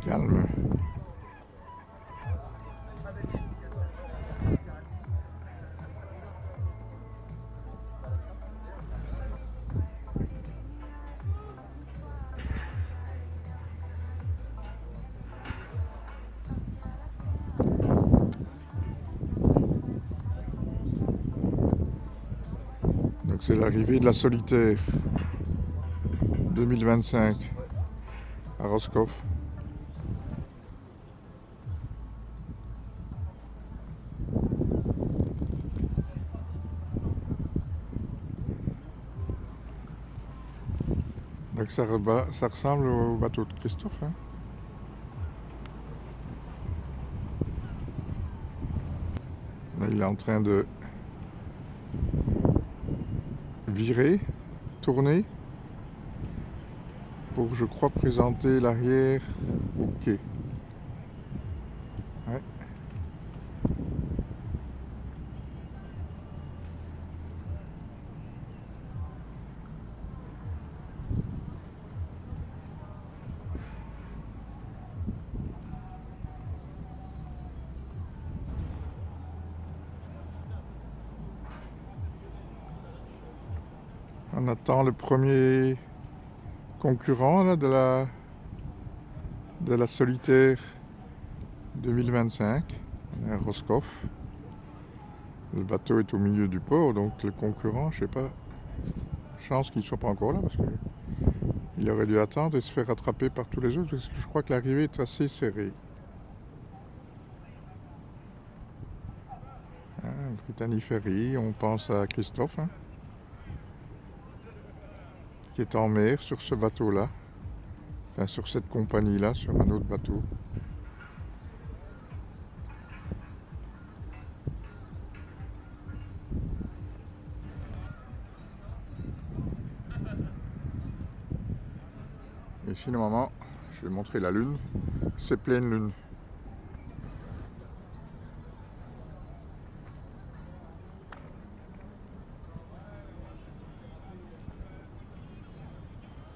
Calme. Donc c'est l'arrivée de la Solitaire 2025 à Roscoff. Donc ça ressemble au bateau de Christophe. Hein. Là, il est en train de virer, tourner, pour, je crois, présenter l'arrière au quai. Ouais. On attend le premier concurrent là, de la Solitaire 2025 à Roscoff. Le bateau est au milieu du port, donc le concurrent, je sais pas, chance qu'il ne soit pas encore là parce qu'il aurait dû attendre et se faire rattraper par tous les autres parce que je crois que l'arrivée est assez serrée. Hein, Brittany Ferry, on pense à Christophe, hein, qui est en mer sur ce bateau-là, enfin sur cette compagnie-là, sur un autre bateau. Et ici, normalement, je vais montrer la lune, c'est pleine lune.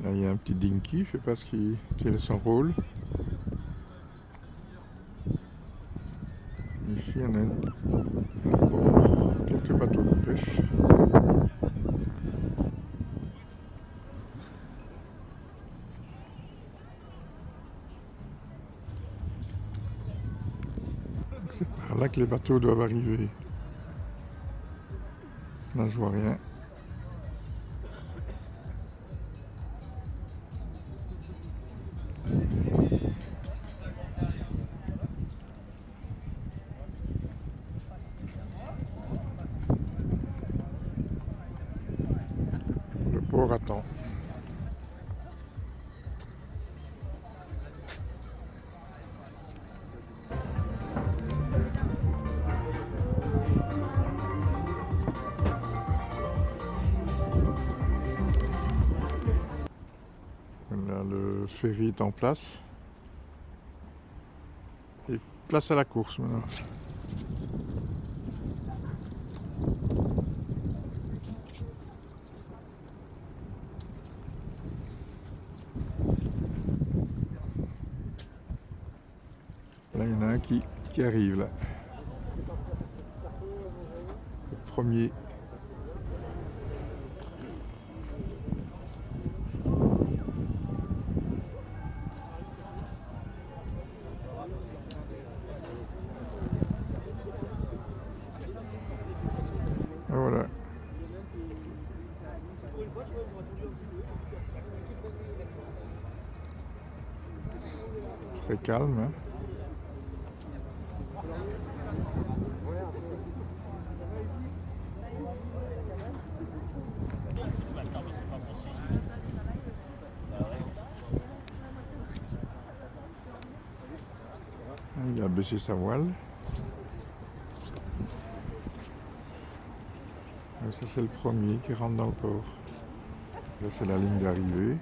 Là, il y a un petit dinky, je ne sais pas quel est son rôle. Ici, on a quelques bateaux de pêche. C'est par là que les bateaux doivent arriver. Là, je vois rien. Le port attend. Là, le ferry est en place. Et place à la course maintenant. Là, il y en a un qui arrive là. Le premier. Et voilà. Très calme. Hein. Il a baissé sa voile. Et ça, c'est le premier qui rentre dans le port. Là, c'est la ligne d'arrivée.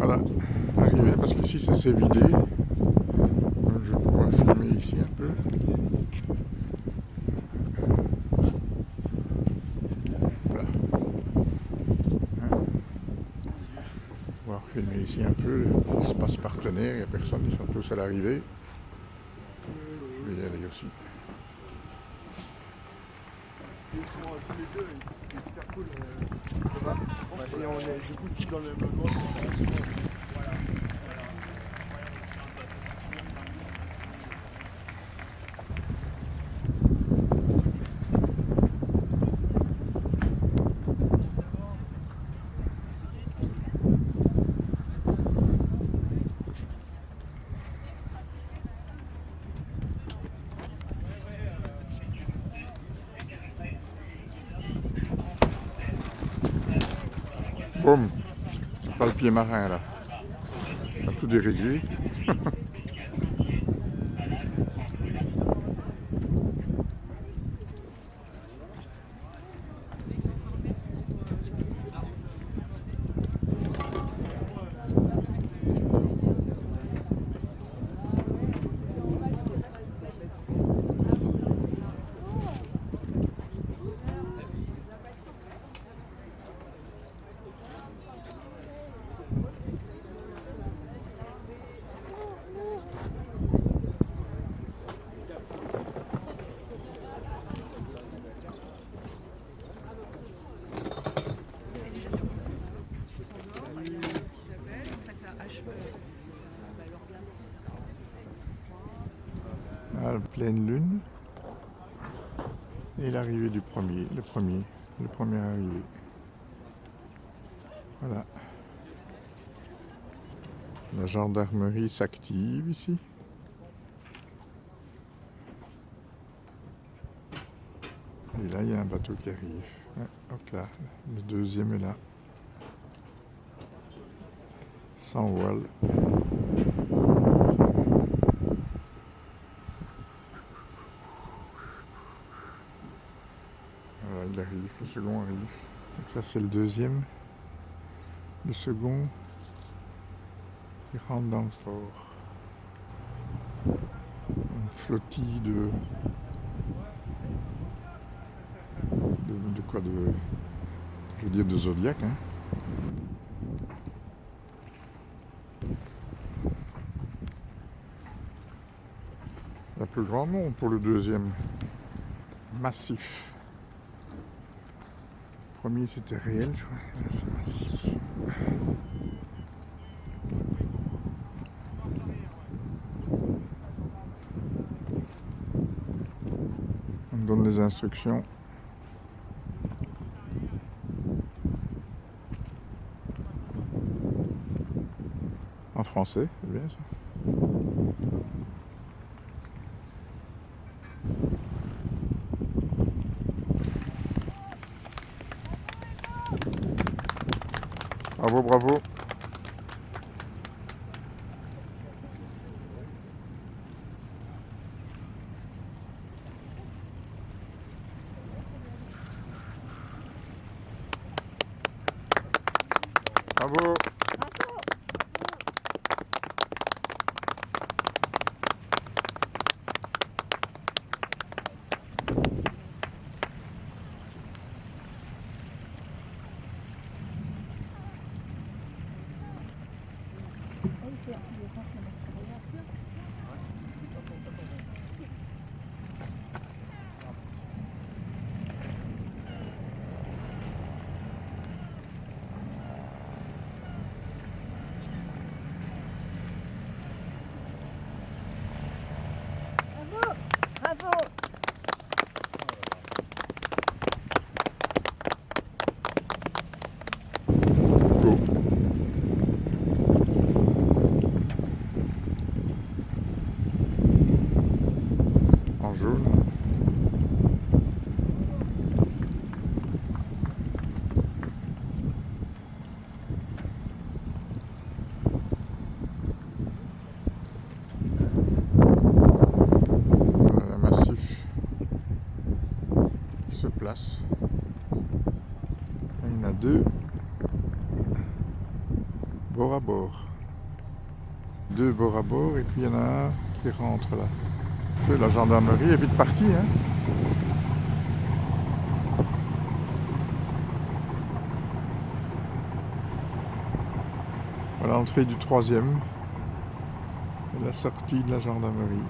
Voilà, arrivé parce qu'ici ça s'est vidé. Donc je vais pouvoir filmer ici un peu. Voilà. Pouvoir filmer ici un peu l'espace partenaire, il n'y a personne, ils sont tous à l'arrivée. Je vais y aller aussi. Ils sont tous les deux, c'est super cool. Ça va. Et on est du coup tous dans le même logement. Boum, pas le pied marin là. Ça a tout déréglé. À la pleine lune. Et l'arrivée du le premier arrivé. Voilà. La gendarmerie s'active ici. Et là, il y a un bateau qui arrive. Ouais, hop là, le deuxième est là. Sans voile. Voilà, il arrive, le second arrive. Donc ça, c'est le deuxième. Le second, il rentre dans le fort. Une flottille de quoi, je veux dire de Zodiac, hein. La plus grande nom pour le deuxième. Massif. Le premier c'était réel, je crois. Là c'est massif. On me donne les instructions. En français, c'est bien ça. Bravo, bravo. Bravo. Bravo. Go. En jaune. Voilà, un massif qui se place. Il y en a deux. bord à bord. 2 bord à bord et puis il y en a un qui rentre là. La gendarmerie est vite partie. Hein. Voilà l'entrée du 3e et la sortie de la gendarmerie.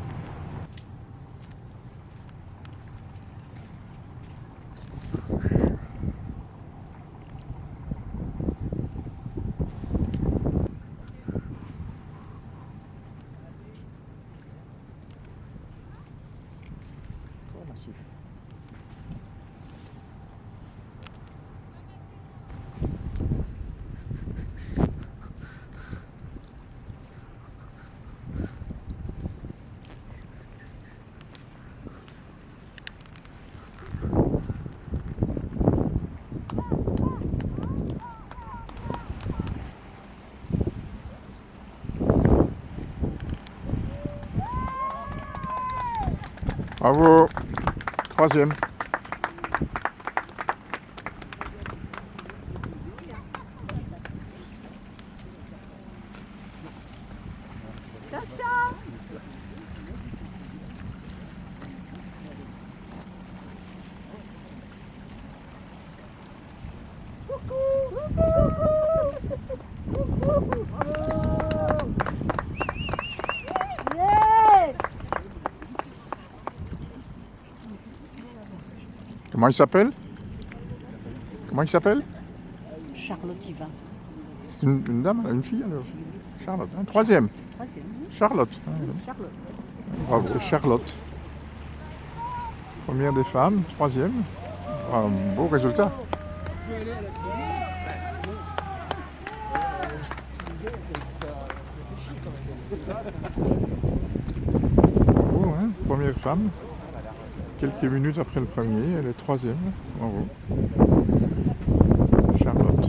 Bravo, 3e. Comment il s'appelle? Comment il s'appelle? Charlotte Yvain. C'est une dame, une fille alors? Charlotte, hein, 3e. 3e. Charlotte. Charlotte. Bravo, c'est Charlotte. Première des femmes, 3e. Un beau résultat. Bravo, hein, première femme. Quelques minutes après le premier, elle est 3e. Bravo. Charlotte.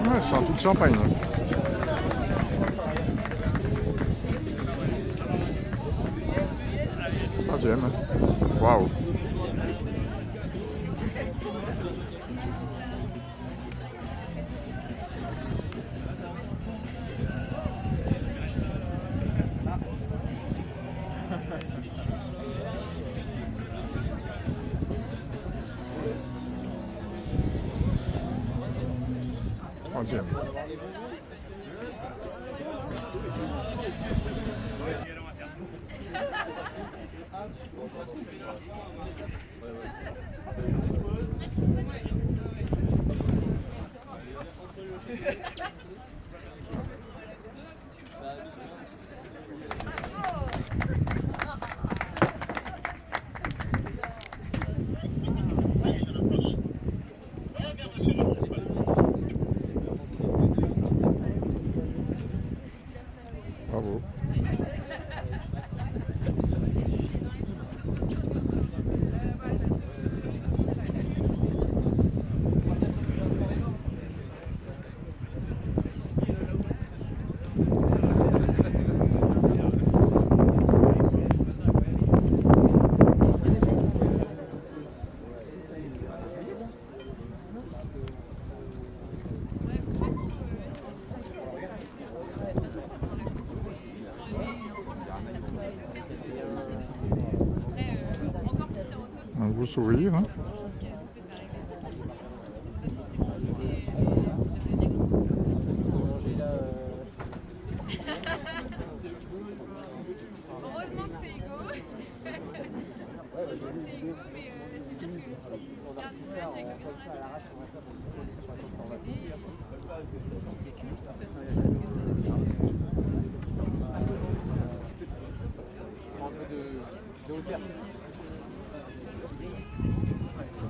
Ouais, c'est un tout de champagne. Troisième. Waouh. Troisième. Bravo. Un beau sourire. Hein. Donc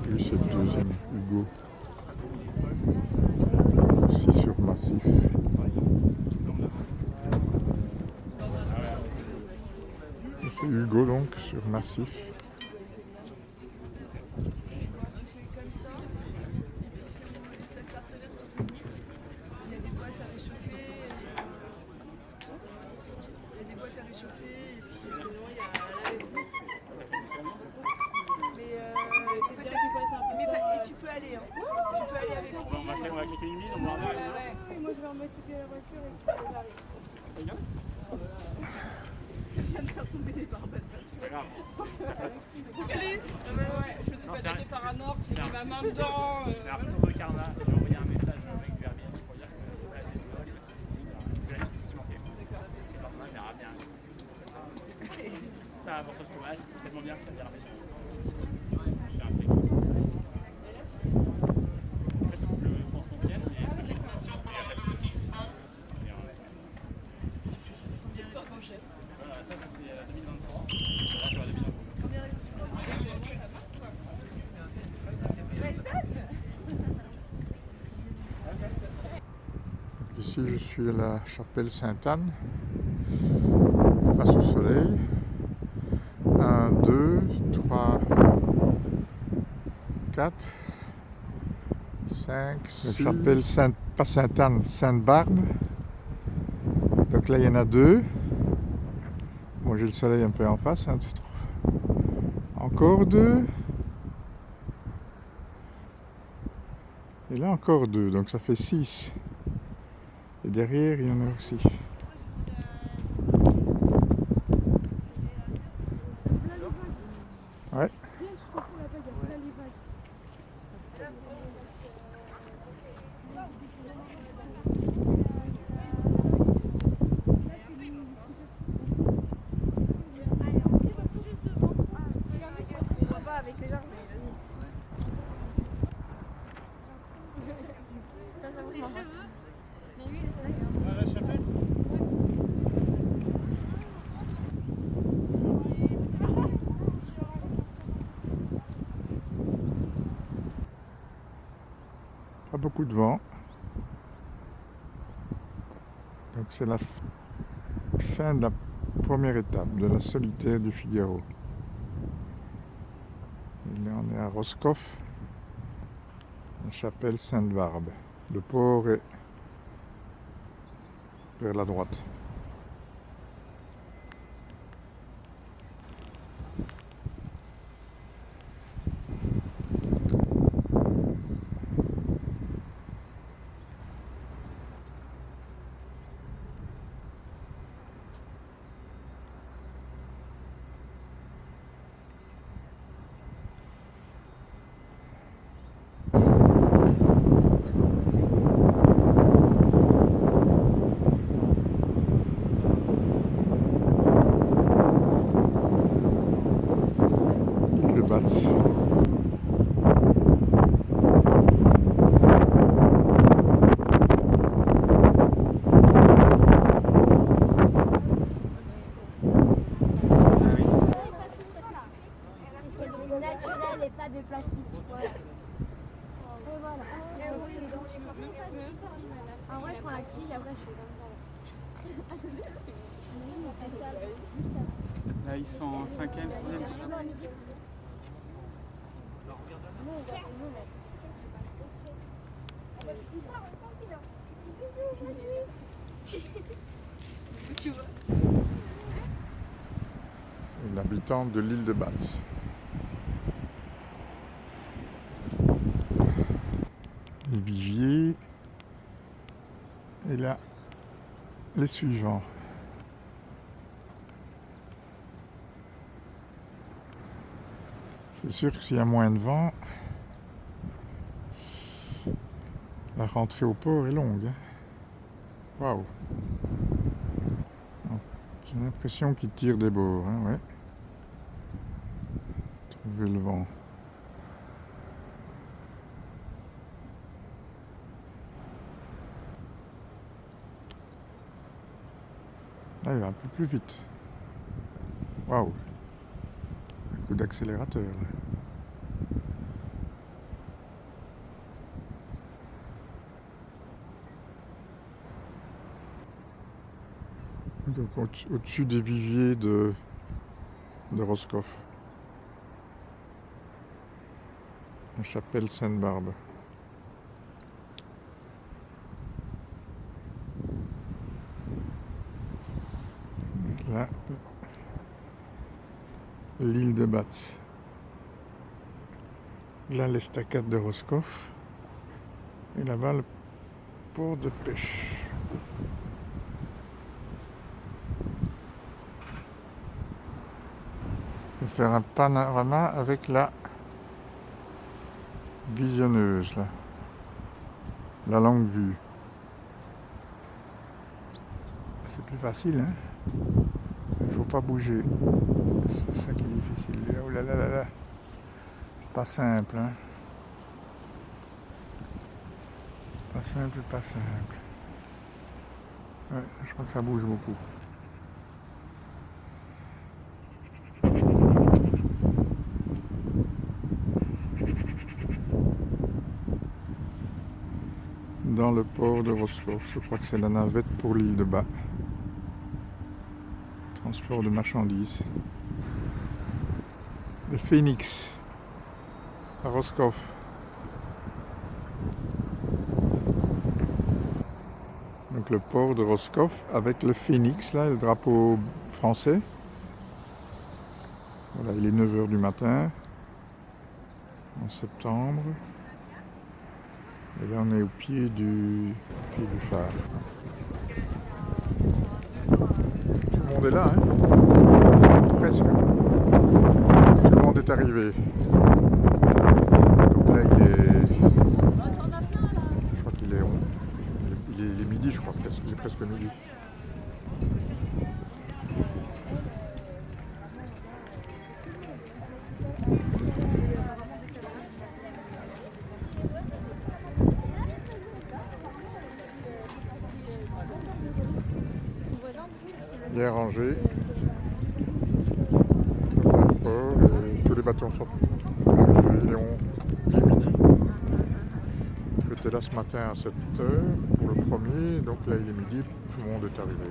lui c'est le deuxième, Hugo. Ici sur Massif. Et c'est Hugo donc sur Massif. Par un orque, j'ai mis ma main dedans. C'est un retour de karma. J'ai envoyé un message avec du Airbnb pour dire que je vais aller tout ce qui manquait. Et par contre, j'ai ramené un. Ça, pour ce sauvage, c'est tellement bien que ça vient ramener. Je fais un truc. En fait, le pansement tienne, c'est ce que j'ai fait. Et en fait, c'est en voilà, ça fait 2023. Là, je vais à 2023. Ici je suis à la chapelle Sainte-Anne, face au soleil. 1, 2, 3, 4, 5, 6. La chapelle Sainte, pas Sainte-Anne, Sainte-Barbe. Donc là il y en a 2. Bon, j'ai le soleil un peu en face. 1, 2, 3. Encore 2. Et là encore 2, donc ça fait 6. Et derrière, il y en a aussi. Ouais. Pas beaucoup de vent. Donc c'est la fin de la première étape de la solitaire du Figaro. Et là on est à Roscoff, la chapelle Sainte-Barbe. Le port est vers la droite. L'île de Batz. Naturel et pas de plastique. Voilà. En vrai, je prends la tige, après je fais comme ça. Là, ils sont en 5e, 6e. L'habitant de l'île de Batz. Les vigiers. Et là, les suivants. C'est sûr que s'il y a moins de vent, la rentrée au port est longue. Waouh! J'ai l'impression qu'il tire des bords, hein, ouais. vu le vent. Là, il va un peu plus vite. Waouh! Un coup d'accélérateur. Là. Donc au-dessus des viviers de Roscoff. La chapelle Sainte-Barbe. Là, l'île de Batz. Là, l'estacade de Roscoff. Et là-bas, le port de pêche. Je vais faire un panorama avec la visionneuse, là. La longue vue. C'est plus facile, hein. Il ne faut pas bouger. C'est ça qui est difficile. Oh là là là là. Pas simple, hein. Pas simple, pas simple. Ouais, je crois que ça bouge beaucoup. Dans le port de Roscoff, je crois que c'est la navette pour l'île de Bas. Transport de marchandises. Le Phoenix à Roscoff. Donc le port de Roscoff avec le Phoenix, là, le drapeau français. Voilà, il est 9h du matin, en septembre. Et là on est au pied du phare. Tout le monde est là, hein? Presque. Tout le monde est arrivé. Donc là il est... Je crois qu'il est... Il est midi, je crois, il est presque midi. Bien rangé. Et tous les bateaux sont arrivés, il est midi. J'étais là ce matin à 7h pour le premier, donc là il est midi, tout le monde est arrivé.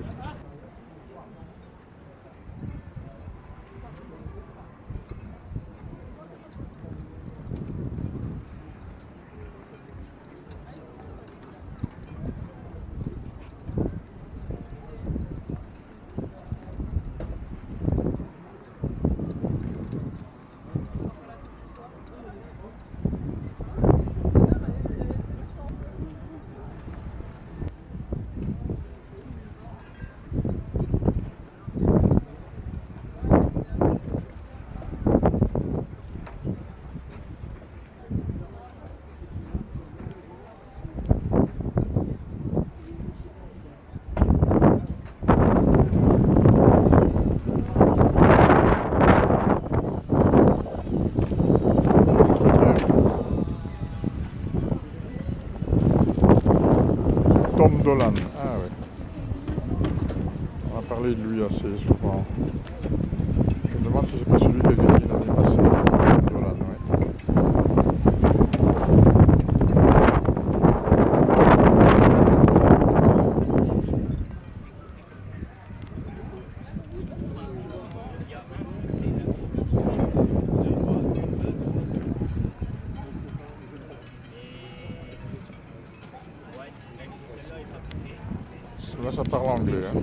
Tom Dolan, ah ouais. On a parlé de lui assez souvent. Je me demande si c'est pas celui qui a gagné l'année passée. Dolan, ouais. Là, ça parle anglais. Hein.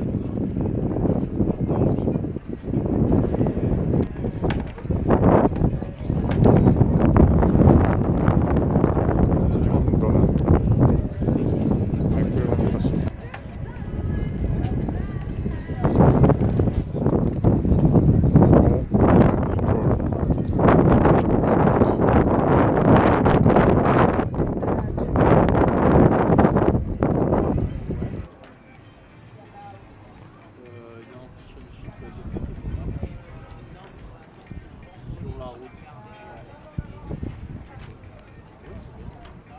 Tom Dolan. Un peu l'année passée.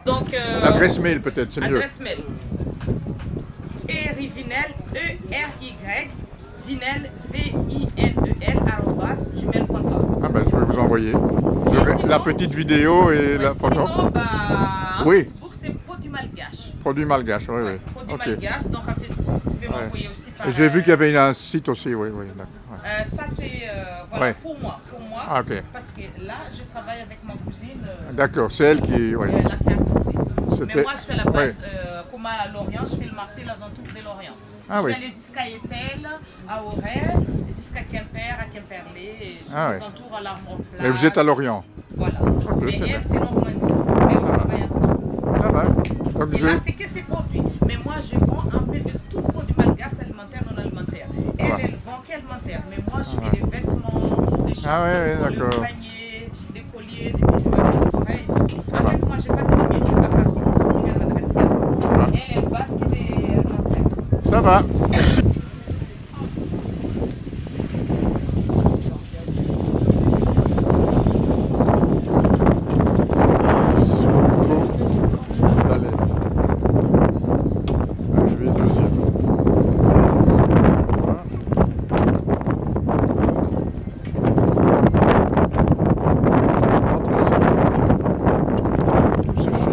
Donc, L'adresse mail peut-être, c'est mieux. adresse mail. Erivinel, E-R-Y, Vinel, V-I-N-E-L, @gmail.com. Ah ben je vais vous envoyer. sinon- La petite vidéo et la photo. Sinon, bah, en Oui. Facebook, c'est Produit Malgache. Produit malgache, oui, oui. Produit Ok. Malgache, donc en Facebook, vous pouvez Ouais. m'envoyer aussi par... J'ai vu qu'il y avait un site aussi, oui, oui, d'accord. Ouais. Ça, c'est voilà, Ouais. pour moi. Ah, ok. Parce que là, je travaille avec ma cousine. D'accord, c'est elle qui. Oui. La carte ici. Mais C'était- moi, je suis à la base, ouais. comme à Lorient, je fais le marché dans un tour de Lorient. Ah je oui. vais aller jusqu'à Etel, à Auray, jusqu'à Quimper, à Quimperlé, et Ah oui. les entours à l'Armor-Plate. Mais vous êtes à Lorient. Voilà. Mais c'est elle, bien. c'est Normandie. Mais on travaille ensemble. Ça va. Donc Et je là, vais. c'est que ces produits. Mais moi, je vends un peu de tout produit malgache, alimentaire, non alimentaire. Elle, Ouais. elle vend qu'alimentaire. Mais moi, je fais des vêtements, des Ah ouais, ouais, chapeaux, d'accord. des paniers, des colliers, des bijoux, des oreilles. En fait, moi, je n'ai pas de limite à partir de combien d'adresses là. Elle, elle passe que des alimentaires. Ça va. Merci. Allez. Arrivé deuxième. Voilà. Rentre ici. Tout séché.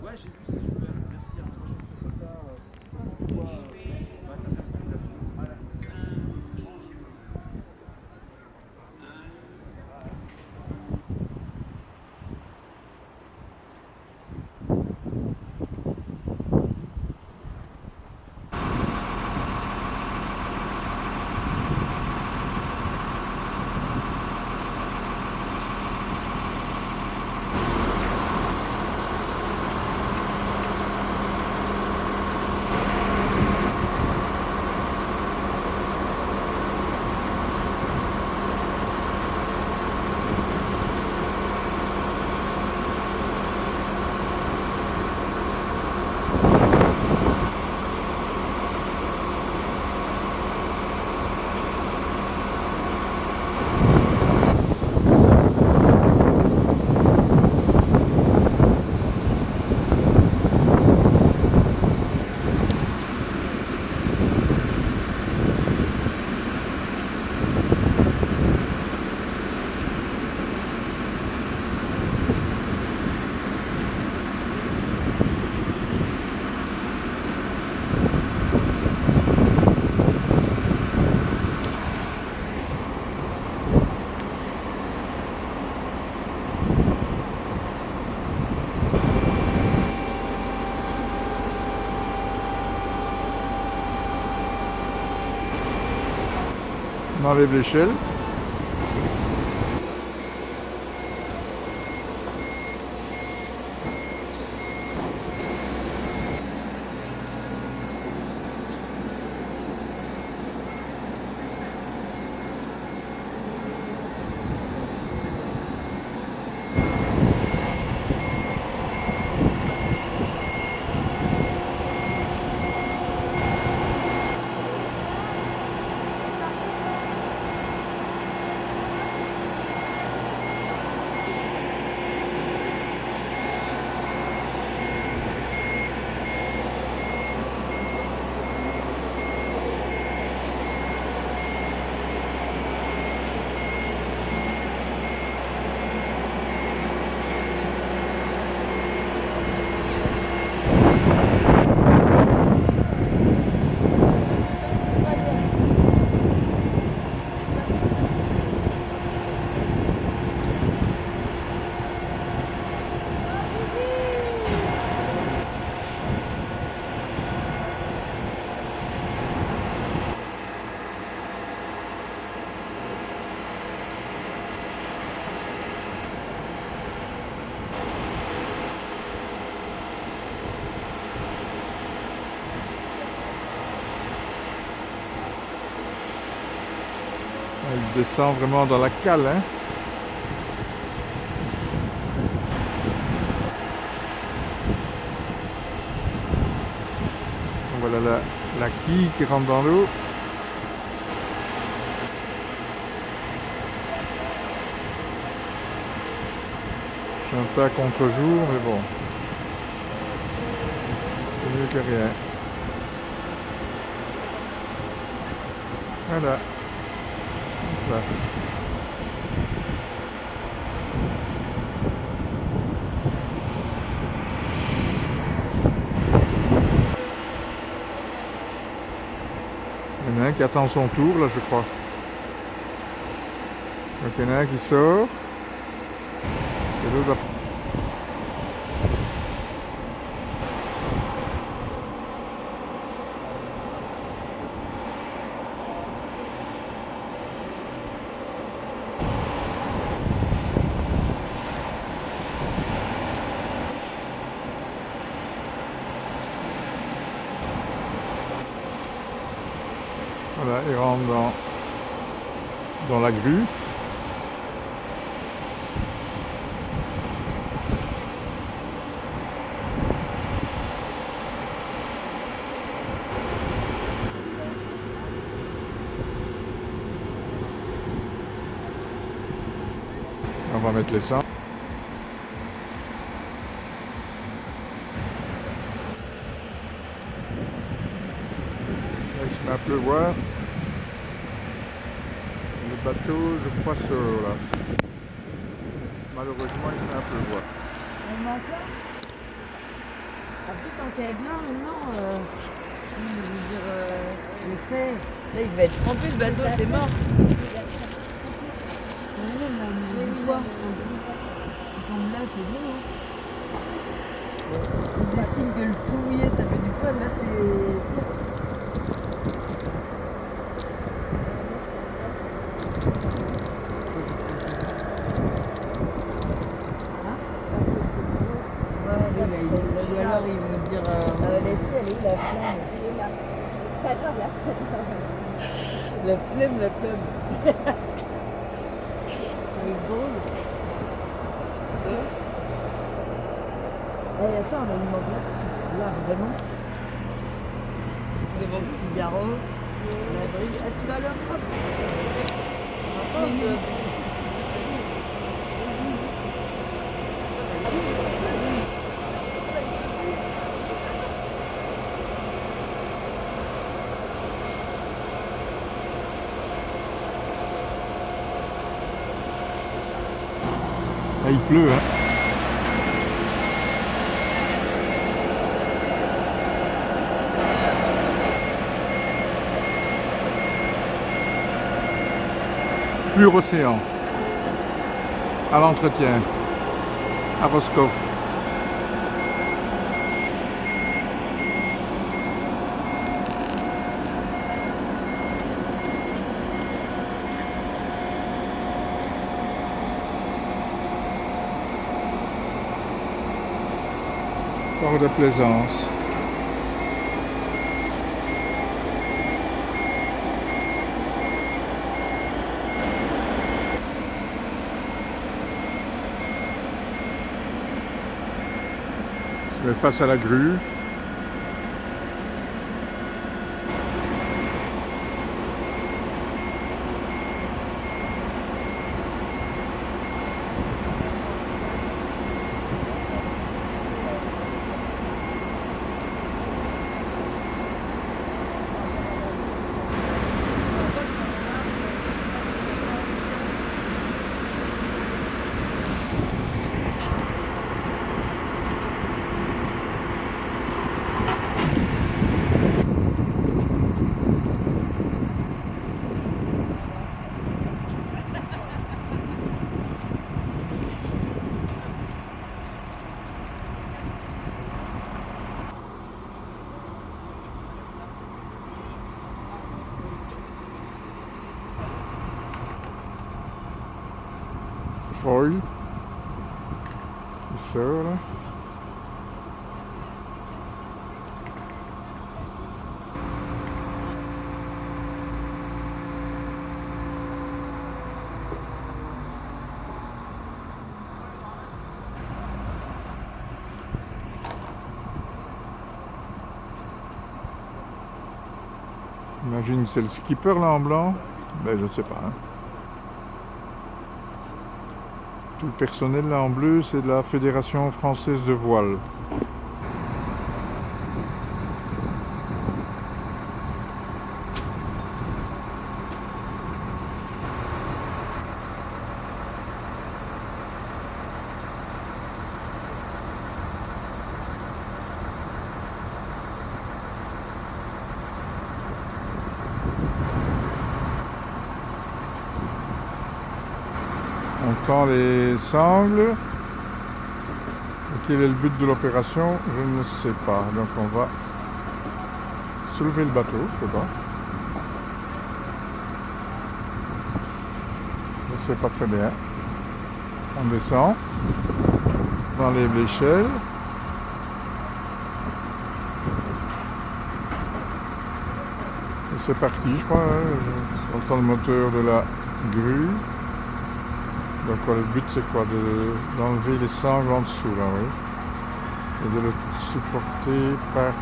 Ouais, j'ai vu, c'est super. Merci. On enlève l'échelle. Elle descend vraiment dans la cale, hein. Voilà la quille qui rentre dans l'eau. C'est un peu à contre-jour, mais bon. C'est mieux que rien. Voilà. Hop là. Il y en a un qui attend son tour, là, je crois. Donc il y en a un qui sort. Et l'autre après. Voilà, il rentre dans la grue. On va mettre l'essence. Là, il se met à pleuvoir. Le bateau, je crois, sort là. Malheureusement, il se met à pleuvoir. On m'entend. Après, tant qu'elle est bien, maintenant, je veux dire, le fait. Là, il va être trempé, le bateau, c'est mort. Là, c'est bon. On estime que le sous-mouillé, ça fait du poil. Là, c'est. Ou alors ils vont dire. Elle est où la flamme? Elle est là. C'est pas grave, la flamme. La flemme. C'est drôle. Ça attends, on a une mauvaise là, vraiment. Devant le Figaro, la brille. Ah, tu vas leur propre. Là, il pleut, hein. Pur océan. À l'entretien. À Roscoff. Port de Plaisance. Je vais face à la grue. Foil. Il sort là. J'imagine que c'est le skipper là en blanc. Ben je ne sais pas. Hein. Tout le personnel là en bleu, c'est de la Fédération française de voile. On tend les sangles. Et quel est le but de l'opération? Je ne sais pas. Donc on va soulever le bateau, je sais pas. Je ne sais pas très bien. On descend. On enlève l'échelle. Et c'est parti, je crois. On entend le moteur de la grue. Donc le but c'est quoi? D'enlever les sangles en dessous là, oui. Et de le supporter par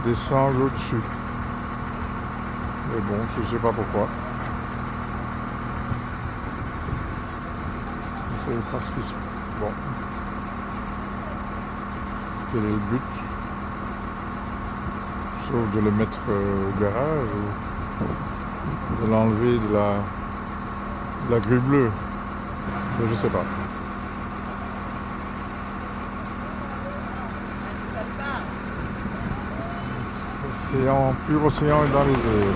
des sangles au-dessus. Mais bon, je ne sais pas pourquoi. C'est pas ce qui se... Bon. Quel est le but? Sauf de le mettre au garage ou de l'enlever de la grue bleue. Je sais pas. C'est en pur océan et dans les airs.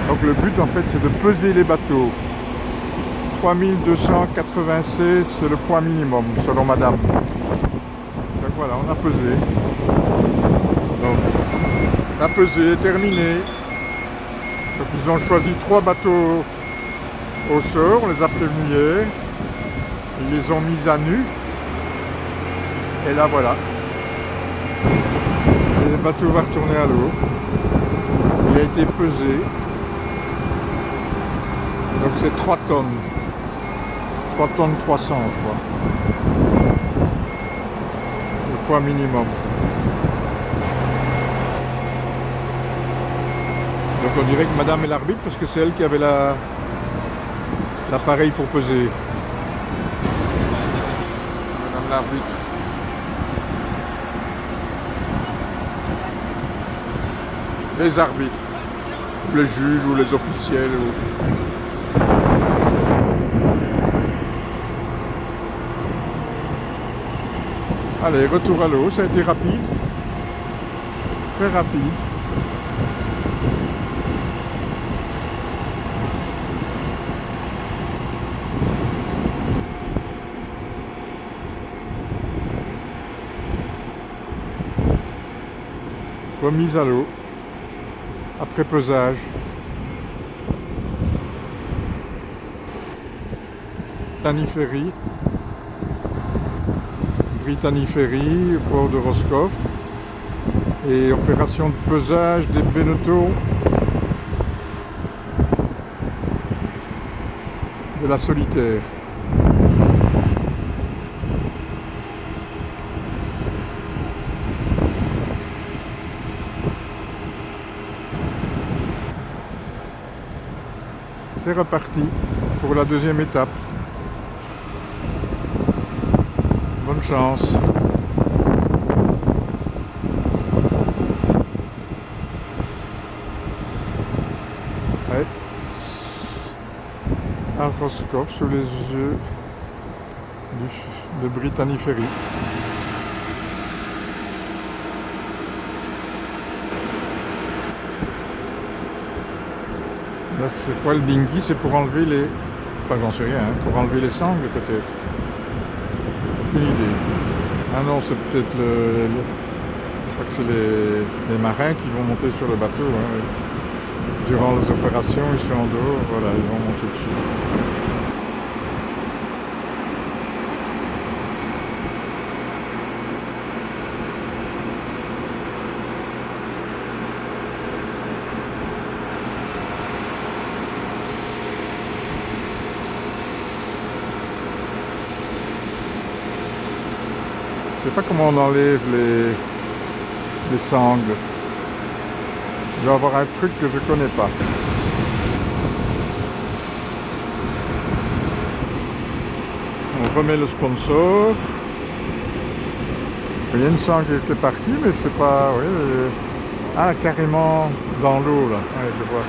Donc le but en fait c'est de peser les bateaux. 3296 c'est le poids minimum selon madame. Donc voilà, on a pesé. Donc la pesée est terminée. Donc ils ont choisi 3 bateaux au sort, on les a prévenus hier. Ils les ont mis à nu. Et là voilà. Et le bateau va retourner à l'eau. Il a été pesé. Donc c'est 3 tonnes. 3 tonnes 300 je crois. Le poids minimum. Donc on dirait que madame est l'arbitre parce que c'est elle qui avait l'appareil pour peser. Madame l'arbitre. Les arbitres. Les juges ou les officiels. Allez, retour à l'eau, ça a été rapide. Très rapide. Remise à l'eau. Après pesage. Brittany Ferry, au port de Roscoff, et opération de pesage des Beneteaux de la Solitaire. C'est reparti pour la deuxième étape. Bonne chance. Ouais. À Roscoff, sous les yeux de Brittany Ferry. Là, c'est quoi le dinghy? C'est pour enlever les... Enfin, j'en sais rien, hein, pour enlever les sangles peut-être. Aucune idée. Ah non, c'est peut-être je crois que c'est les marins qui vont monter sur le bateau. Hein. Durant les opérations, ils sont en dehors, voilà, ils vont monter dessus. Je sais pas comment on enlève les sangles. Il doit y avoir un truc que je connais pas. On remet le sponsor. Il y a une sangle qui est partie, mais c'est pas... Oui, ah, carrément dans l'eau là. Ouais, je vois.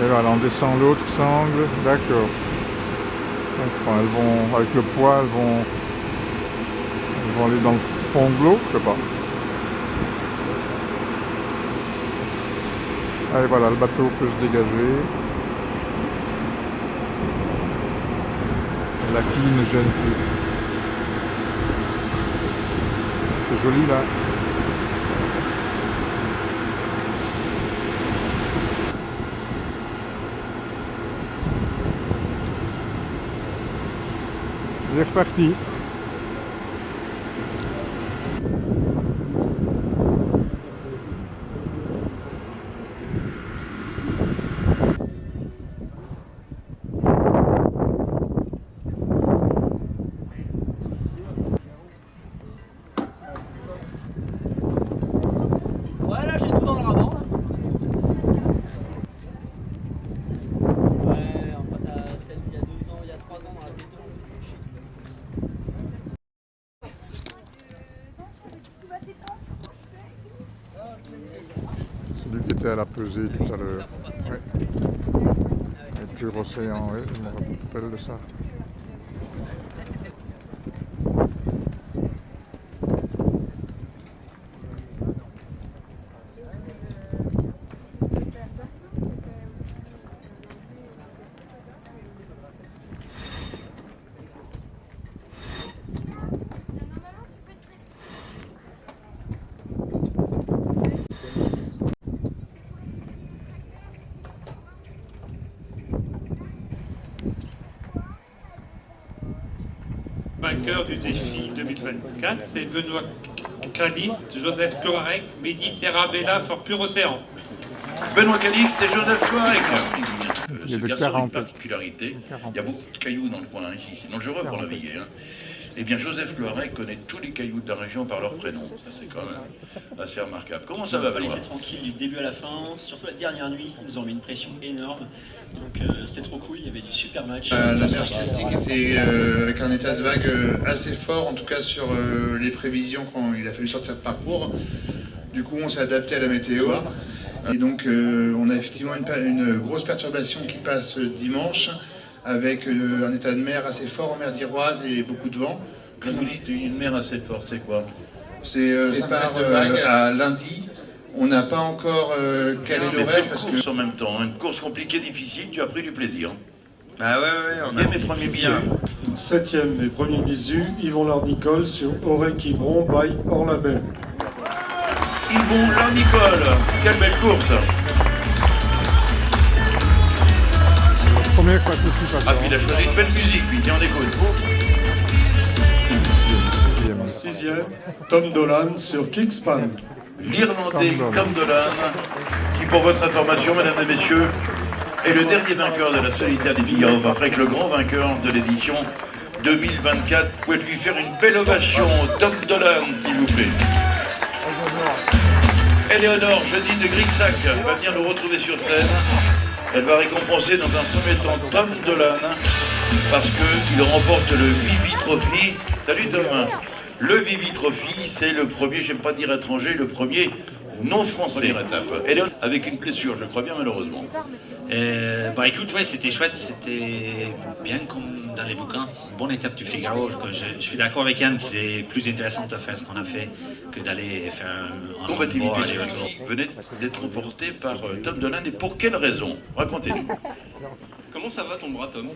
Et voilà, on descend l'autre sangle. D'accord. Elles vont, avec le poids, elles vont aller dans le fond de l'eau, je sais pas. Allez, voilà, le bateau peut se dégager. La quille ne gêne plus. C'est joli là. Il est reparti. Celui qui était à la pesée tout à l'heure. Ouais. Et Pure Océan, oui, je me rappelle de ça. Vainqueur du défi 2024, c'est Benoît Calixte, Joseph Cloarec, Mehdi Terabella for Pure Océan. Benoît Calixte et Joseph Cloarec. Il y a Ce de garçon a une 40. particularité, il y a beaucoup de cailloux dans le coin ici, c'est dangereux pour naviguer. Hein. Eh bien, Joseph Cloarec connaît tous les cailloux de la région par leur prénom. Ça, c'est quand même assez remarquable. Comment ça va, Benoît? C'est tranquille du début à la fin. Surtout la dernière nuit, ils nous ont mis une pression énorme. Donc c'était trop cool, il y avait du super match. La mer Celtique était avec un état de vague assez fort, en tout cas sur les prévisions quand il a fallu sortir de parcours. Du coup, on s'est adapté à la météo. Et donc, on a effectivement une grosse perturbation qui passe dimanche, avec un état de mer assez fort en mer d'Iroise et beaucoup de vent. Quand vous dites une mer assez forte, c'est quoi? C'est 5 mètres de vague à lundi. On n'a pas encore calé l'horaire parce que... en même temps, une course compliquée, difficile, tu as pris du plaisir. Ah ouais, on a mes premiers bisous. 7e et premier bisu, Yvon Larnicole sur Aurec-Quiberon by Orlabel. Yvon Larnicole, quelle belle course! C'est la première participation. Ah, puis il a choisi une belle musique, puis tiens, on écoute. 6e, Tom Dolan sur Kickspan. L'Irlandais Tom Dolan, qui pour votre information, mesdames et messieurs, est le dernier vainqueur de la solitaire des Figaro, après que le grand vainqueur de l'édition 2024. Vous pouvez lui faire une belle ovation, Tom Dolan, s'il vous plaît. Éléonore, jeudi de Grigsac, va venir nous retrouver sur scène. Elle va récompenser dans un premier temps Tom Dolan, parce qu'il remporte le Vivi Trophy. Salut Thomas. Le Vivi Trophy, c'est le premier, j'aime pas dire étranger, le premier non français. Première étape. Et là, avec une blessure, je crois bien, malheureusement. Bah écoute, ouais, c'était chouette, c'était bien comme dans les bouquins. Bonne étape du Figaro. Je suis d'accord avec Yann que c'est plus intéressant de faire ce qu'on a fait que d'aller faire un combativité qui venait d'être remportée par Tom Dolan. Et pour quelle raison? Racontez-nous. Comment ça va ton bras, Tom?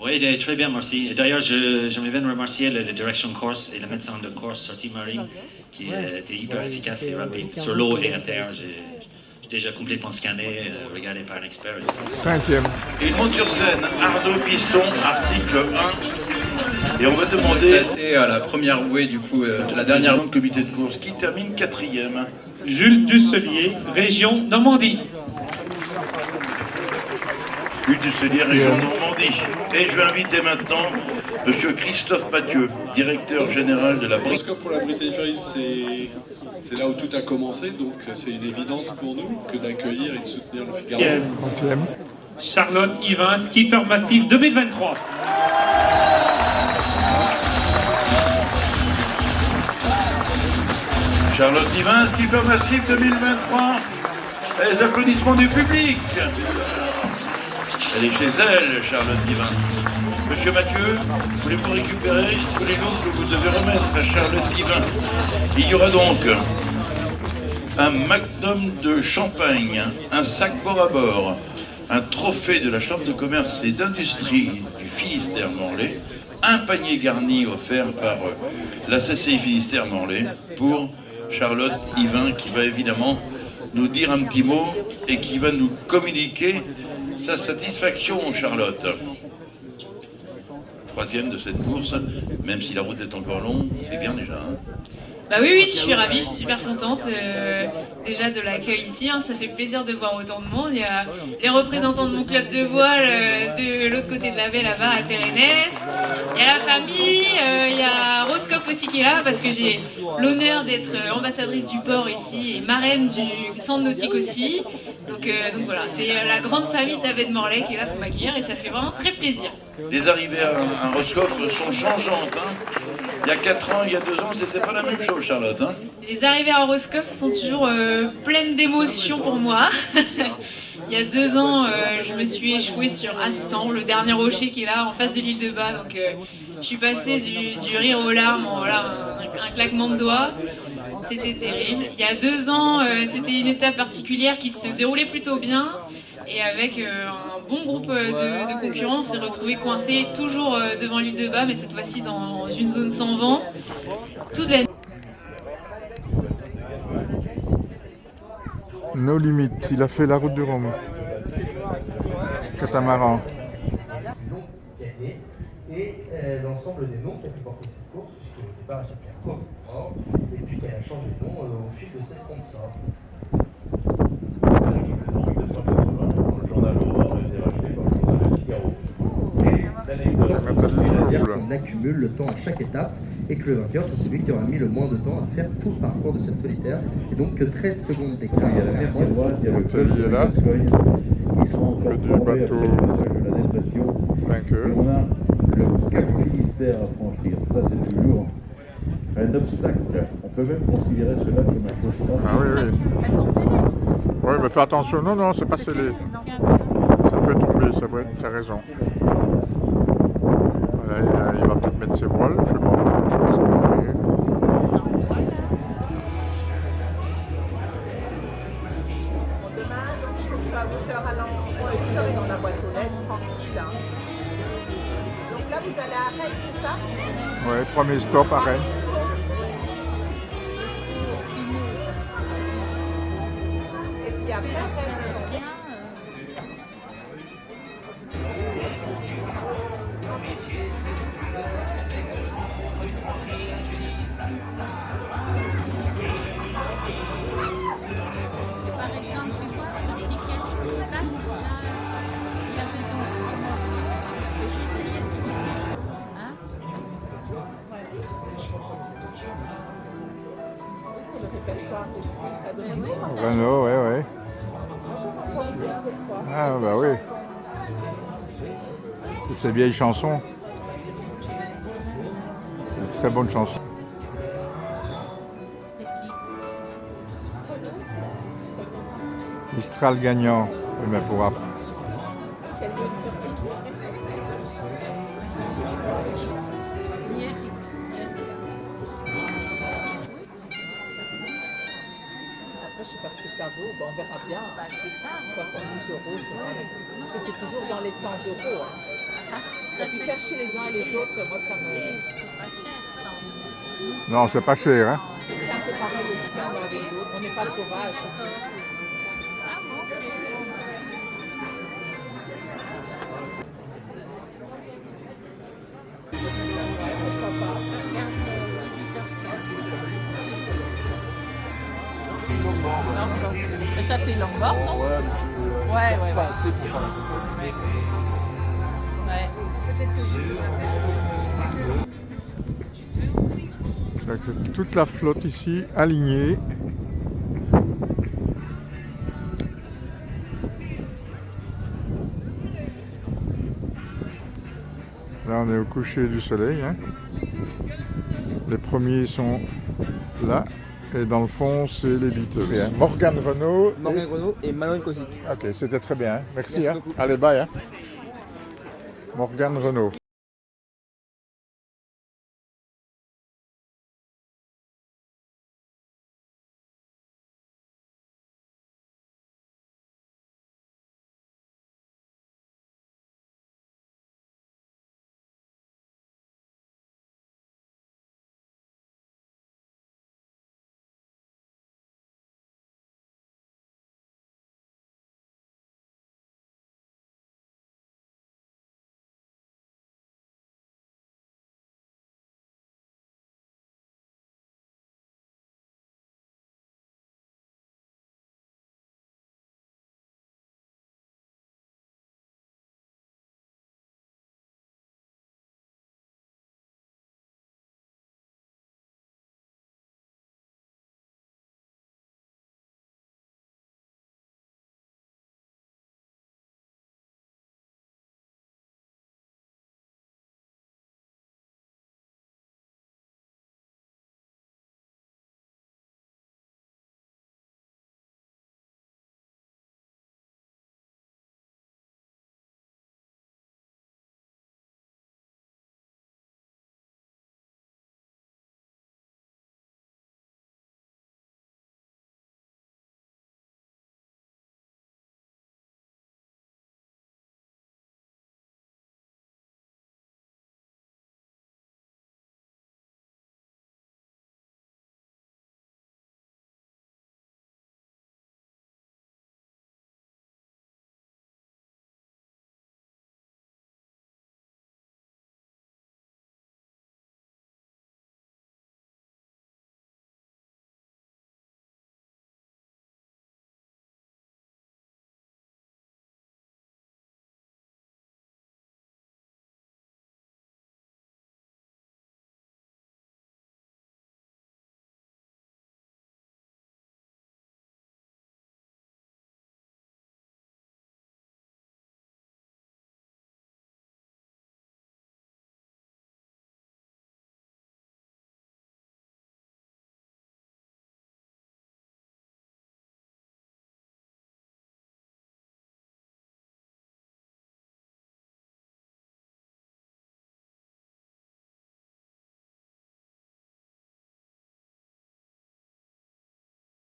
Oui, très bien, merci. D'ailleurs, j'aimerais bien remercier la direction de course et le médecin de course sur Team Marine qui était hyper efficace et rapide sur l'eau et à terre. J'ai déjà complètement scanné, regardé par un expert. 5e. Il monte sur scène, Arnaud Piston, article 1. Et on va demander... C'est à la première bouée du coup de la dernière de comité de course qui termine 4e. Jules Dusselier, région Normandie. Jules Dusselier, région Normandie. Et je vais inviter maintenant Monsieur Christophe Mathieu, directeur général de la Britannique. Pour la Britannic Ferries, c'est là où tout a commencé, donc c'est une évidence pour nous que d'accueillir et de soutenir le Figaro. 3e. Charlotte Yvain, skipper massif 2023. Charlotte Yvain, skipper massif 2023. Et les applaudissements du public. Elle est chez elle, Charlotte Yvain. Monsieur Mathieu, voulez-vous récupérer tous les lots que vous devez remettre à Charlotte Yvain? Il y aura donc un magnum de champagne, un sac bord à bord, un trophée de la Chambre de commerce et d'industrie du Finistère-Morlaix, un panier garni offert par la CCI Finistère-Morlaix pour Charlotte Yvain qui va évidemment nous dire un petit mot et qui va nous communiquer sa satisfaction, Charlotte. 3e de cette course, même si la route est encore longue, c'est bien déjà. Hein. Bah oui, je suis ravie, je suis super contente déjà de l'accueil ici, hein, ça fait plaisir de voir autant de monde. Il y a les représentants de mon club de voile de l'autre côté de la baie là-bas à Térénès, il y a la famille, il y a Roscoff aussi qui est là parce que j'ai l'honneur d'être ambassadrice du port ici et marraine du centre nautique aussi. Donc voilà, c'est la grande famille de la baie de Morlaix qui est là pour m'accueillir et ça fait vraiment très plaisir. Les arrivées à Roscoff sont changeantes. Hein. Il y a 4 ans, il y a 2 ans, c'était pas la même chose, Charlotte. Hein. Les arrivées à Roscoff sont toujours pleines d'émotions pour moi. Il y a 2 ans, je me suis échouée sur Astan, le dernier rocher qui est là en face de l'île de Bas. Donc je suis passée du rire aux larmes en voilà, un claquement de doigts. C'était terrible. Il y a 2 ans, c'était une étape particulière qui se déroulait plutôt bien. Et avec un bon groupe de concurrents, on s'est retrouvés coincés toujours devant l'île de Bas, mais cette fois-ci dans une zone sans vent. Toute la... No Limit, il a fait la route du Rhum. Catamaran. Et l'ensemble des noms qui a pu porter cette course, puisque au départ elle s'appelait Course du Nord, et puis qu'elle a changé de nom au fil de ses sponsors. Le journal Aurore a été racheté par le journal Le Figaro. C'est-à-dire qu'on accumule le temps à chaque étape et que le vainqueur, c'est celui qui aura mis le moins de temps à faire tout le parcours de cette solitaire. Et donc que 13 secondes d'écart. Il y a la mer Tiroise, il y a le col de Gascogne qui sera encore formé après le passage de la dépression. Et on a le Cap Finistère à franchir. Ça, c'est toujours un obstacle. On peut même considérer cela comme un faux strat. Ah oui, oui. Elles sont scellées. Oui, mais fais attention. Non, non, c'est pas scellé. Ça peut tomber, c'est vrai, tu as raison. Voilà, il va peut-être mettre ses voiles, je sais pas ce qu'il va faire. Demain, donc je suis à 8h à l'endroit, 8h dans la boîte aux lettres, tranquille. Hein. Donc là, vous allez à Rennes, c'est ça? Ouais, 3000 stops à Rennes. Et puis après, Rennes. Renault, ouais, ouais. Ah, bah oui. C'est ces vieilles chansons. C'est une très bonne chanson. Mistral gagnant, mais pour après. Après, je sais pas ce que ça vaut, bon, on verra bien. 70 euros, c'est toujours dans les 100 euros. Hein. Et puis faire chez les uns et les autres, moi ça me... Non, c'est pas cher, hein. C'est un peu pareil aussi dans les autres, on n'est pas sauvage. Mais ça c'est longboard, non? Ouais. Pas assez pour faire Ouais. Donc, c'est toute la flotte ici alignée. Là on est au coucher du soleil. Hein. Les premiers sont là. Et dans le fond, c'est les bites. Morgane Renaud. Morgane Renaud et Manon Kosic. Ok, c'était très bien. Hein. Merci. Merci hein. beaucoup. Allez, bye. Hein. Morgane Renaud.